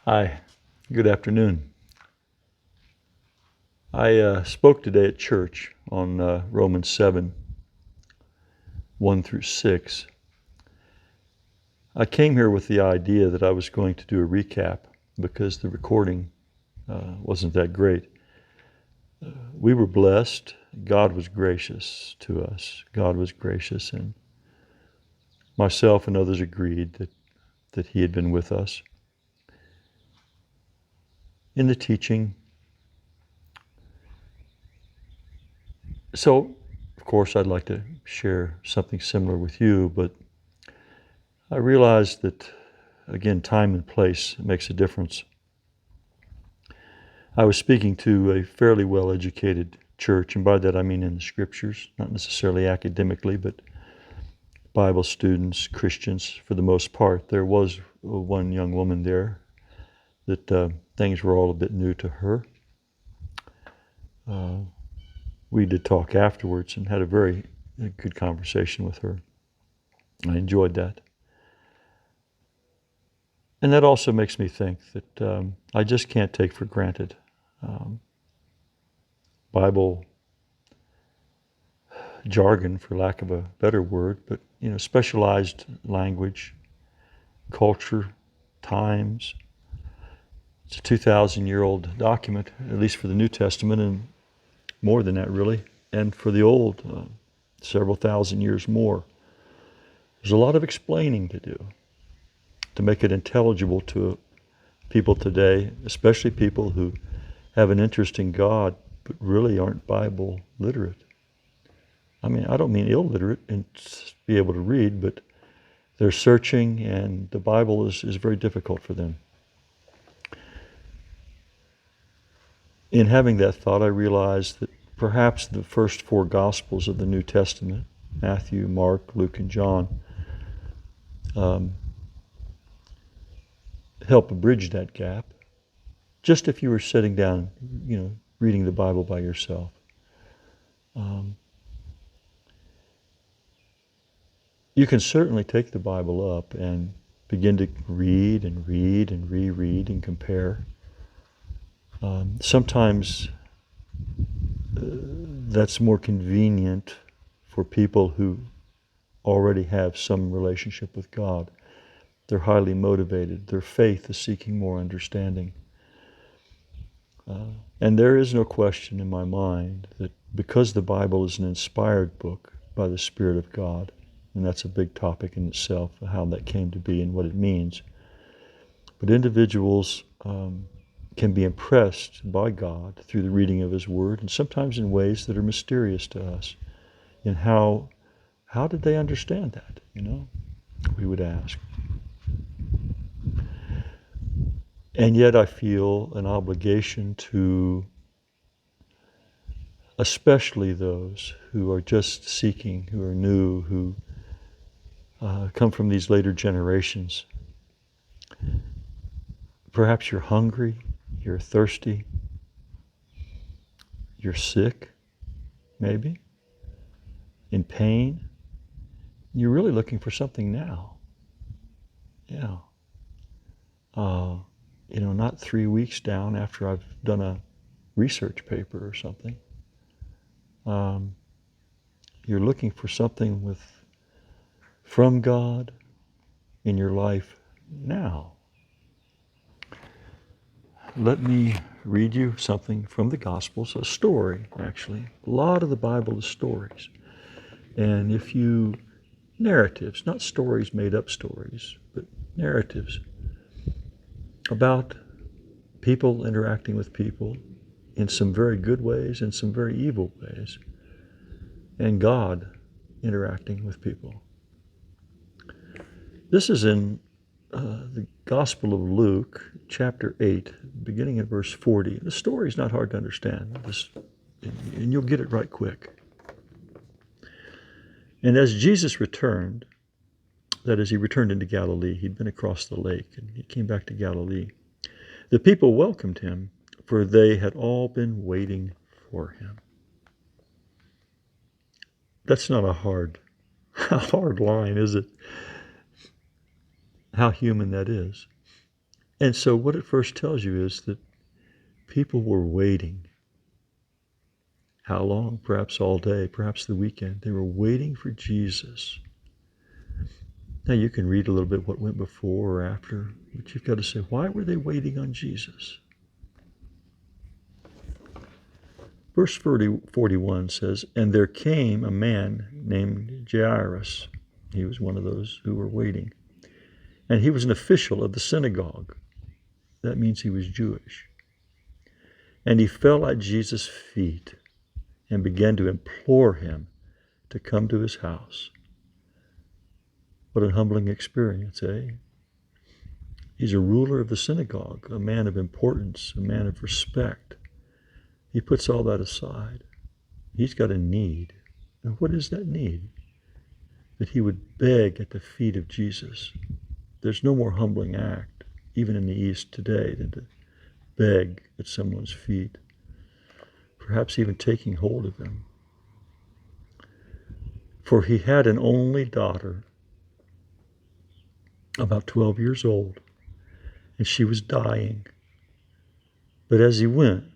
Hi, good afternoon. I spoke today at church on Romans 7, 1 through 6. I came here with the idea that I was going to do a recap because the recording wasn't that great. We were blessed. God was gracious to us. God was gracious, and myself and others agreed that He had been with us in the teaching. So, of course, I'd like to share something similar with you, but I realized that, again, time and place makes a difference. I was speaking to a fairly well-educated church, and by that I mean in the scriptures, not necessarily academically, but Bible students, Christians for the most part. There was one young woman there that things were all a bit new to her. We did talk afterwards and had a very good conversation with her. I enjoyed that. And that also makes me think that I just can't take for granted Bible jargon, for lack of a better word, but specialized language, culture, times. It's a 2,000-year-old document, at least for the New Testament, and more than that, really, and for the Old, several thousand years more. There's a lot of explaining to do to make it intelligible to people today, especially people who have an interest in God but really aren't Bible literate. I mean, I don't mean illiterate and be able to read, but they're searching, and the Bible is very difficult for them. In having that thought, I realized that perhaps the first four Gospels of the New Testament, Matthew, Mark, Luke, and John, help bridge that gap. Just if you were sitting down, reading the Bible by yourself. You can certainly take the Bible up and begin to read and read and reread and compare. Sometimes that's more convenient for people who already have some relationship with God. They're highly motivated. Their faith is seeking more understanding. And there is no question in my mind that because the Bible is an inspired book by the Spirit of God, and that's a big topic in itself, how that came to be and what it means, but individuals can be impressed by God through the reading of His Word, and sometimes in ways that are mysterious to us. And how did they understand that, we would ask. And yet I feel an obligation to especially those who are just seeking, who are new, who come from these later generations. Perhaps you're hungry, you're thirsty, you're sick, maybe, in pain. You're really looking for something now. Yeah. Not 3 weeks down after I've done a research paper or something. You're looking for something from God in your life now. Let me read you something from the Gospels, a story, actually. A lot of the Bible is stories. And narratives, not stories, made up stories, but narratives about people interacting with people in some very good ways and some very evil ways, and God interacting with people. This is in the Gospel of Luke, chapter 8, beginning at verse 40. The story is not hard to understand, and you'll get it right quick. And as Jesus returned, that is, He returned into Galilee. He'd been across the lake, and He came back to Galilee. The people welcomed Him, for they had all been waiting for Him. That's not a hard line, is it? How human that is. And so what it first tells you is that people were waiting. How long? Perhaps all day, perhaps the weekend. They were waiting for Jesus. Now you can read a little bit what went before or after, but you've got to say, why were they waiting on Jesus? Verse 41 says, and there came a man named Jairus. He was one of those who were waiting. And he was an official of the synagogue. That means he was Jewish. And he fell at Jesus' feet and began to implore him to come to his house. What a humbling experience, eh? He's a ruler of the synagogue, a man of importance, a man of respect. He puts all that aside. He's got a need. And what is that need? That he would beg at the feet of Jesus. There's no more humbling act, even in the East today, than to beg at someone's feet, perhaps even taking hold of them. For he had an only daughter, about 12 years old, and she was dying. But as he went,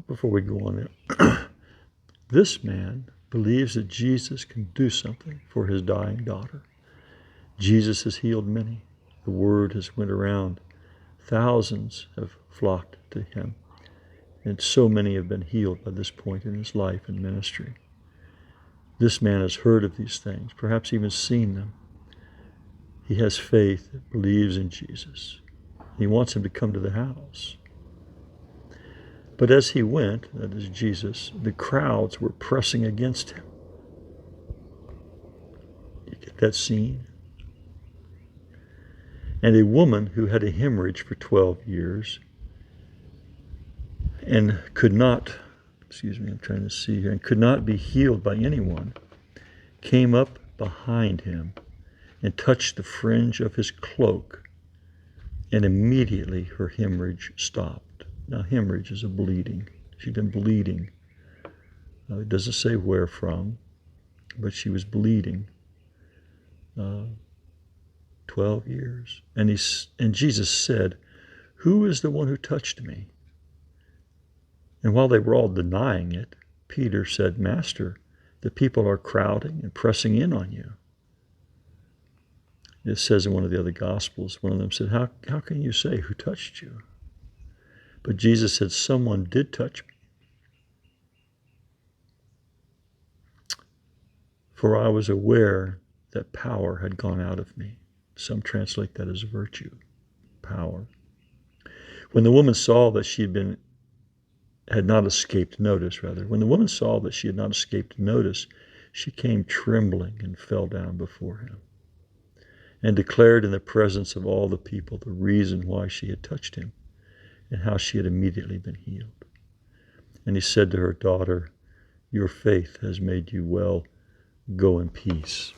before we go on there, this man believes that Jesus can do something for his dying daughter. Jesus has healed many. The word has went around. Thousands have flocked to him. And so many have been healed by this point in his life and ministry. This man has heard of these things, perhaps even seen them. He has faith, believes in Jesus. He wants him to come to the house. But as he went, that is Jesus, the crowds were pressing against him. You get that scene? And a woman who had a hemorrhage for 12 years and could not be healed by anyone, came up behind him and touched the fringe of his cloak, and immediately her hemorrhage stopped. Now, hemorrhage is a bleeding. She'd been bleeding. It doesn't say where from, but she was bleeding 12 years. And Jesus said, who is the one who touched me? And while they were all denying it, Peter said, Master, the people are crowding and pressing in on you. It says in one of the other Gospels, one of them said, how can you say who touched you? But Jesus said, someone did touch me. For I was aware that power had gone out of me. Some translate that as virtue, power. When the woman saw that she had not escaped notice, she came trembling and fell down before him and declared in the presence of all the people the reason why she had touched him and how she had immediately been healed. And he said to her, daughter, your faith has made you well. Go in peace.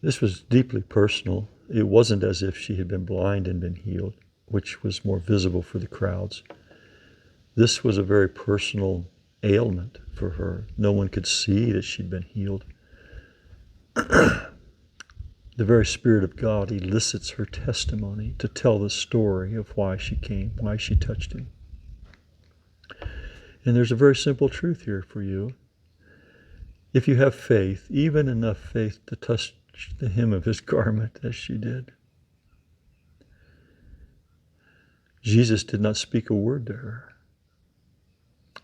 This was deeply personal. It wasn't as if she had been blind and been healed, which was more visible for the crowds. This was a very personal ailment for her. No one could see that she'd been healed. The very Spirit of God elicits her testimony to tell the story of why she came, why she touched him. And there's a very simple truth here for you. If you have faith, even enough faith to touch the hem of his garment as she did. Jesus did not speak a word to her.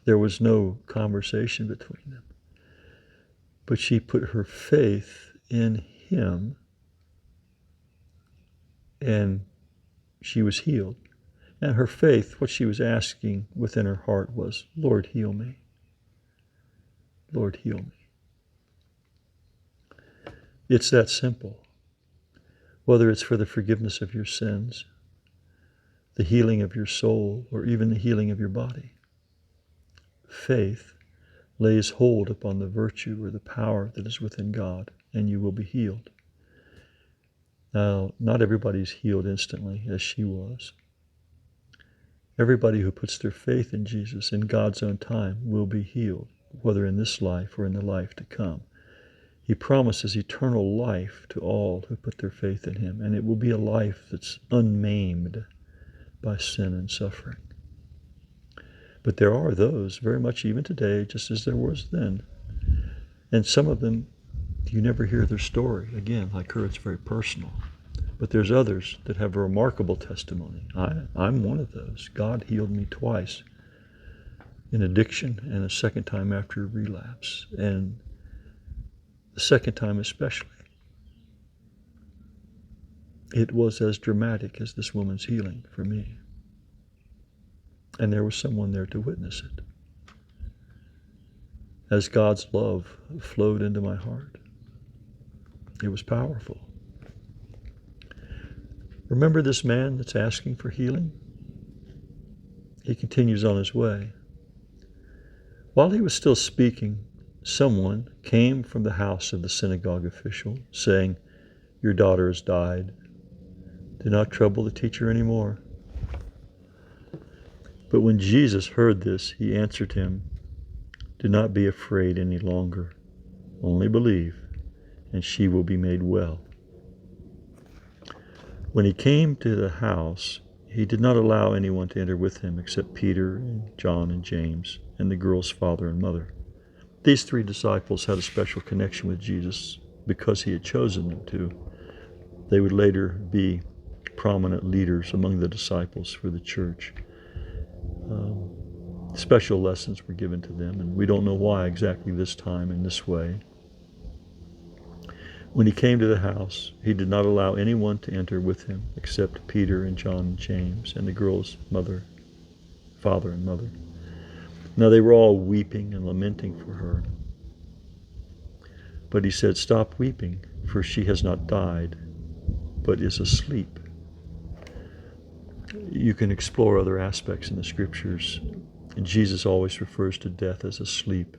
There was no conversation between them. But she put her faith in him, and she was healed. And her faith, what she was asking within her heart was, Lord, heal me. Lord, heal me. It's that simple. Whether it's for the forgiveness of your sins, the healing of your soul, or even the healing of your body. Faith lays hold upon the virtue or the power that is within God, and you will be healed. Now, not everybody's healed instantly, as she was. Everybody who puts their faith in Jesus in God's own time will be healed, whether in this life or in the life to come. He promises eternal life to all who put their faith in him, and it will be a life that's unmaimed by sin and suffering. But there are those, very much even today, just as there was then, and some of them, you never hear their story. Again, like her, it's very personal. But there's others that have a remarkable testimony. I'm one of those. God healed me twice in addiction and a second time after a relapse. And the second time especially, it was as dramatic as this woman's healing for me. And there was someone there to witness it. As God's love flowed into my heart, it was powerful. Remember this man that's asking for healing? He continues on his way. While he was still speaking, someone came from the house of the synagogue official, saying, "Your daughter has died. Do not trouble the teacher anymore." But when Jesus heard this, he answered him, "Do not be afraid any longer. Only believe, and she will be made well." When he came to the house, he did not allow anyone to enter with him except Peter and John and James and the girl's father and mother. These three disciples had a special connection with Jesus because he had chosen them to. They would later be prominent leaders among the disciples for the church. Special lessons were given to them, and we don't know why exactly this time in this way. When he came to the house, he did not allow anyone to enter with him except Peter and John and James and the girl's father and mother. Now they were all weeping and lamenting for her. But he said, "Stop weeping, for she has not died, but is asleep." You can explore other aspects in the scriptures. And Jesus always refers to death as a sleep,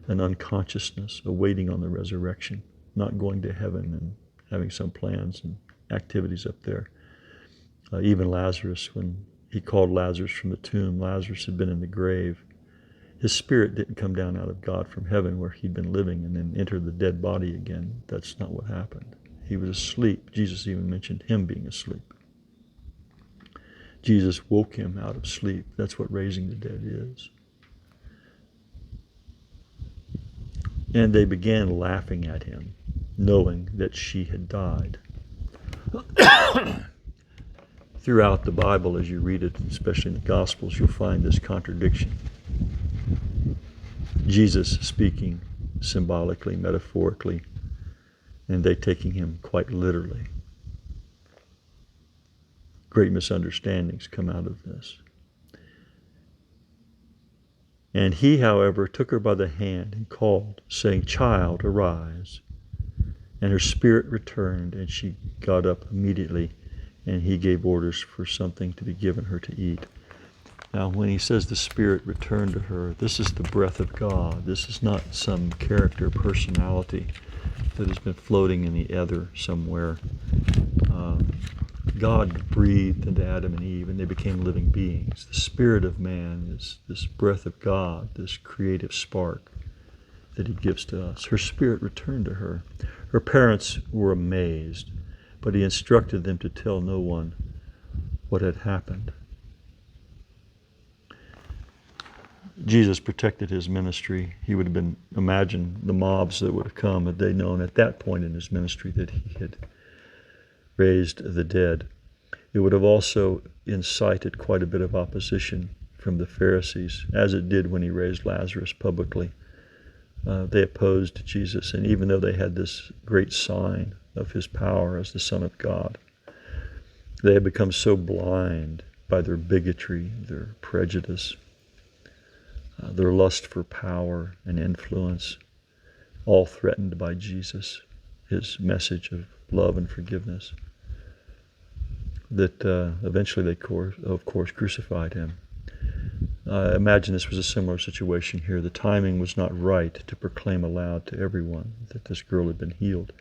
an unconsciousness, a waiting on the resurrection, not going to heaven and having some plans and activities up there. Even Lazarus, when he called Lazarus from the tomb, Lazarus had been in the grave. His spirit didn't come down out of God from heaven where he'd been living and then enter the dead body again. That's not what happened. He was asleep. Jesus even mentioned him being asleep. Jesus woke him out of sleep. That's what raising the dead is. And they began laughing at him, knowing that she had died. Throughout the Bible, as you read it, especially in the Gospels, you'll find this contradiction. Jesus speaking symbolically, metaphorically, and they taking him quite literally. Great misunderstandings come out of this. And he, however, took her by the hand and called, saying, "Child, arise." And her spirit returned, and she got up immediately, and he gave orders for something to be given her to eat. Now, when he says the spirit returned to her, this is the breath of God. This is not some character, personality that has been floating in the ether somewhere. God breathed into Adam and Eve, and they became living beings. The spirit of man is this breath of God, this creative spark that he gives to us. Her spirit returned to her. Her parents were amazed, but he instructed them to tell no one what had happened. Jesus protected his ministry. He would have been, imagine the mobs that would have come had they known at that point in his ministry that he had raised the dead. It would have also incited quite a bit of opposition from the Pharisees, as it did when he raised Lazarus publicly. They opposed Jesus, and even though they had this great sign of his power as the Son of God, they had become so blind by their bigotry, their prejudice, their lust for power and influence, all threatened by Jesus, his message of love and forgiveness, that eventually they, of course, crucified him. I imagine this was a similar situation here. The timing was not right to proclaim aloud to everyone that this girl had been healed.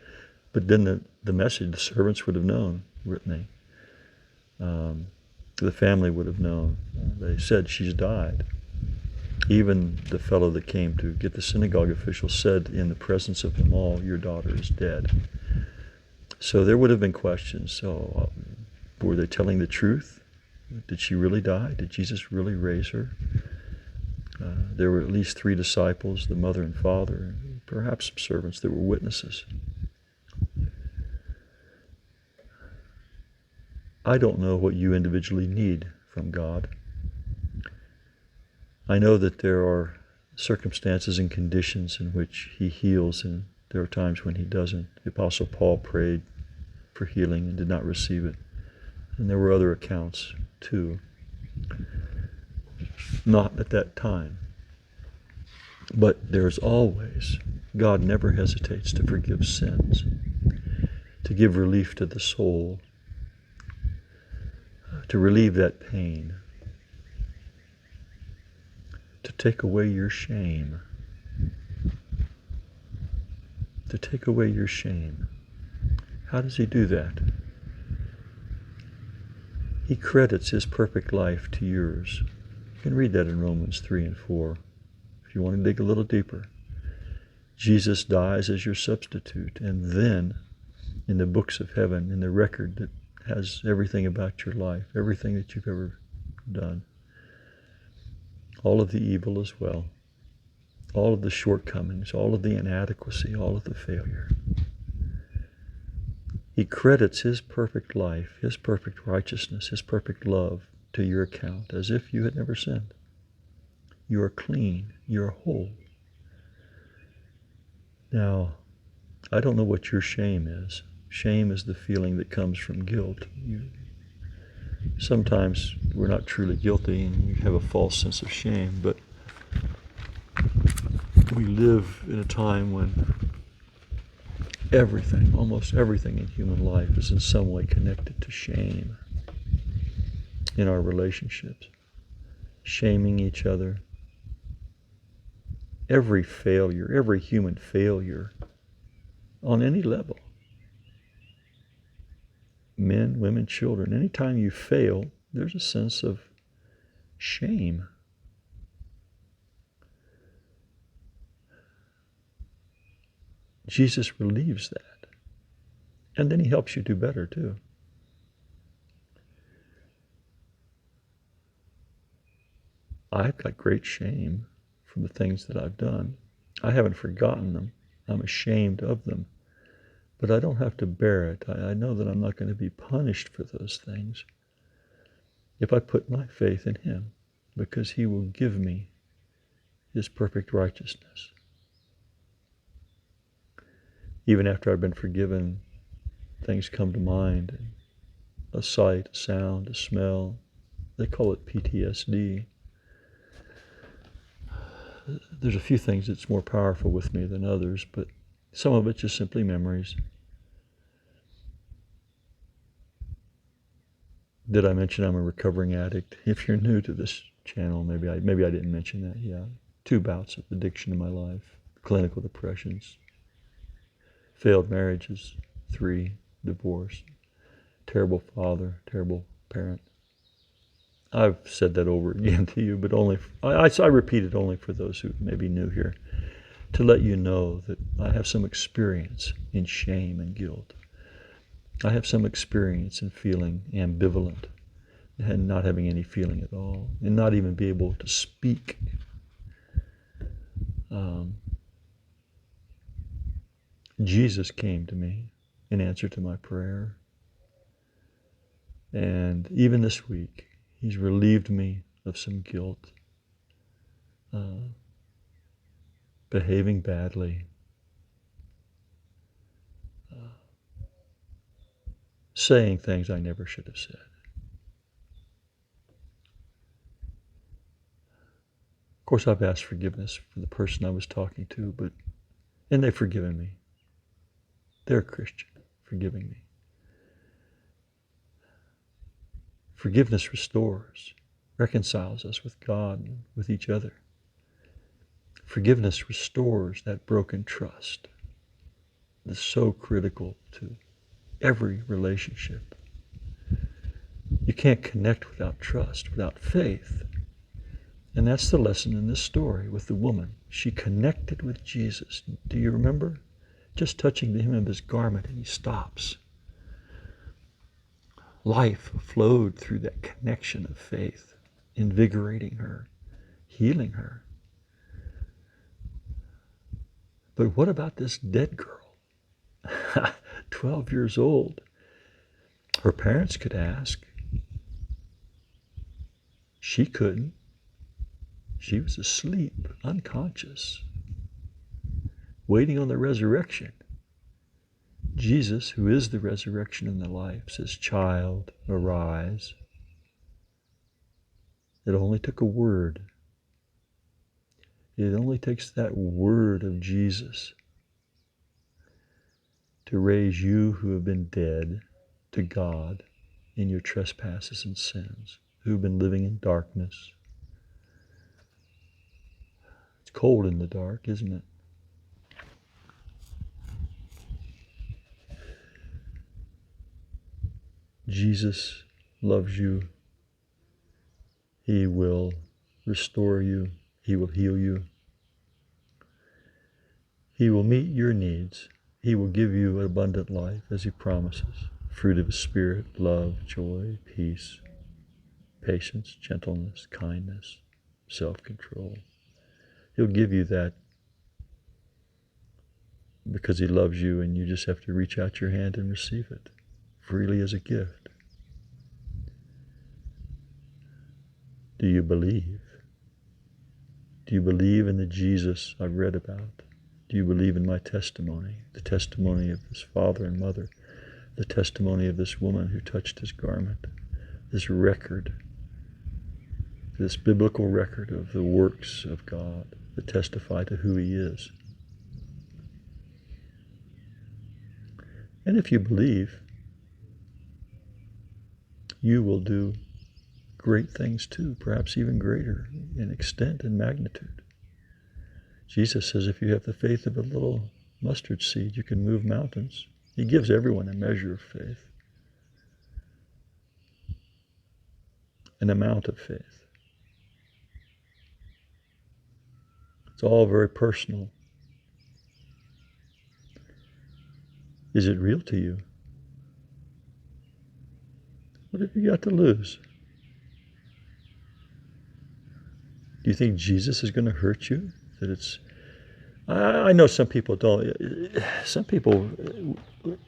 But then the message, the servants would have known, wouldn't they? The family would have known. They said, "She's died." Even the fellow that came to get the synagogue official said in the presence of them all, "Your daughter is dead." So there would have been questions. So were they telling the truth? Did she really die? Did Jesus really raise her? There were at least 3 disciples, the mother and father, and perhaps some servants that were witnesses. I don't know what you individually need from God. I know that there are circumstances and conditions in which He heals, and there are times when He doesn't. The Apostle Paul prayed for healing and did not receive it. And there were other accounts too. Not at that time. But there's always, God never hesitates to forgive sins, to give relief to the soul, to relieve that pain, to take away your shame. To take away your shame. How does He do that? He credits His perfect life to yours. You can read that in Romans 3 and 4 if you want to dig a little deeper. Jesus dies as your substitute, and then in the books of heaven, in the record that has everything about your life, everything that you've ever done, all of the evil as well, all of the shortcomings, all of the inadequacy, all of the failure. He credits His perfect life, His perfect righteousness, His perfect love to your account as if you had never sinned. You are clean. You are whole. Now, I don't know what your shame is. Shame is the feeling that comes from guilt. Sometimes we're not truly guilty and we have a false sense of shame, but we live in a time when everything, almost everything in human life is in some way connected to shame in our relationships. Shaming each other. Every failure, every human failure on any level. Men, women, children, anytime you fail, there's a sense of shame. Jesus relieves that. And then He helps you do better too. I've got great shame from the things that I've done. I haven't forgotten them. I'm ashamed of them. But I don't have to bear it. I know that I'm not going to be punished for those things if I put my faith in Him, because He will give me His perfect righteousness. Even after I've been forgiven, things come to mind. A sight, a sound, a smell. They call it PTSD. There's a few things that's more powerful with me than others, but some of it's just simply memories. Did I mention I'm a recovering addict? If you're new to this channel, maybe I didn't mention that. Yeah, 2 bouts of addiction in my life, clinical depressions, failed marriages, 3, divorce, terrible father, terrible parent. I've said that over again to you, but I repeat it only for those who may be new here, to let you know that I have some experience in shame and guilt. I have some experience in feeling ambivalent and not having any feeling at all, and not even be able to speak. Jesus came to me in answer to my prayer. And even this week, He's relieved me of some guilt, behaving badly, saying things I never should have said. Of course, I've asked forgiveness for the person I was talking to, and they've forgiven me. They're a Christian, forgiving me. Forgiveness restores, reconciles us with God and with each other. Forgiveness restores that broken trust that's so critical to every relationship. You can't connect without trust, without faith. And that's the lesson in this story with the woman. She connected with Jesus. Do you remember? Just touching the hem of his garment, and he stops. Life flowed through that connection of faith, invigorating her, healing her. But what about this dead girl? 12 years old. Her parents could ask. She couldn't. She was asleep, unconscious, waiting on the resurrection. Jesus, who is the resurrection and the life, says, "Child, arise." It only took a word. It only takes that word of Jesus to raise you who have been dead to God in your trespasses and sins, who have been living in darkness. It's cold in the dark, isn't it? Jesus loves you. He will restore you. He will heal you. He will meet your needs. He will give you an abundant life as he promises. Fruit of the Spirit, love, joy, peace, patience, gentleness, kindness, self-control. He'll give you that because he loves you, and you just have to reach out your hand and receive it freely as a gift. Do you believe? Do you believe in the Jesus I've read about? Do you believe in my testimony, the testimony of this father and mother, the testimony of this woman who touched his garment, this record, this biblical record of the works of God that testify to who he is? And if you believe, you will do great things too, perhaps even greater in extent and magnitude. Jesus says if you have the faith of a little mustard seed, you can move mountains. He gives everyone a measure of faith, an amount of faith. It's all very personal. Is it real to you? What have you got to lose? Do you think Jesus is going to hurt you? That it's, I know some people don't. Some people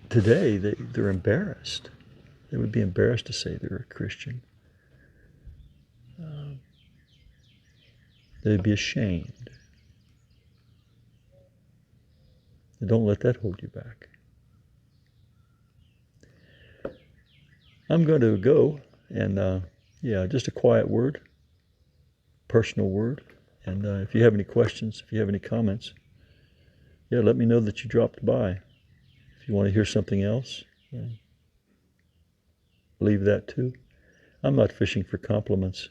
today, they're embarrassed. They would be embarrassed to say they're a Christian. They'd be ashamed. And don't let that hold you back. I'm going to go, and just a quiet word, personal word. And if you have any questions, if you have any comments, let me know that you dropped by. If you want to hear something else, leave that too. I'm not fishing for compliments.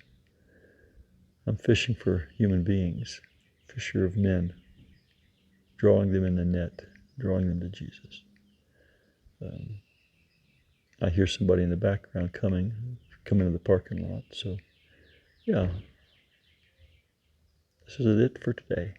I'm fishing for human beings, fisher of men, drawing them in the net, drawing them to Jesus. I hear somebody in the background coming to the parking lot. So, this is it for today.